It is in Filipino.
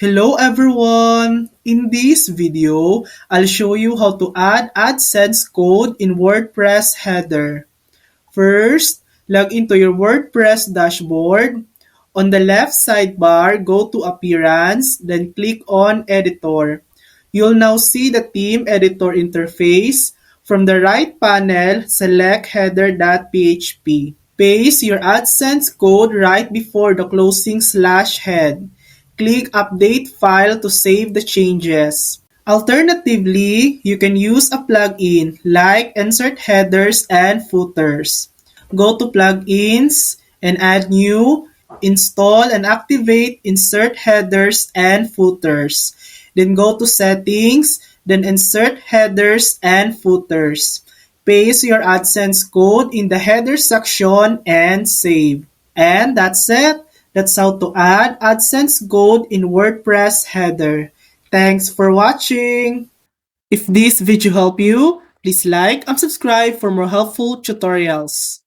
Hello everyone! In this video, I'll show you how to add AdSense code in WordPress header. First, log into your WordPress dashboard. On the left sidebar, go to Appearance, then click on Editor. You'll now see the theme editor interface. From the right panel, select header.php. Paste your AdSense code right before the closing slash head. Click Update File to save the changes. Alternatively, you can use a plugin like Insert Headers and Footers. Go to Plugins and add New, install and activate Insert Headers and Footers. Then go to Settings, then Insert Headers and Footers. Paste your AdSense code in the header section and save. And that's it. That's how to add AdSense code in WordPress header. Thanks for watching. If this video helped you, please like and subscribe for more helpful tutorials.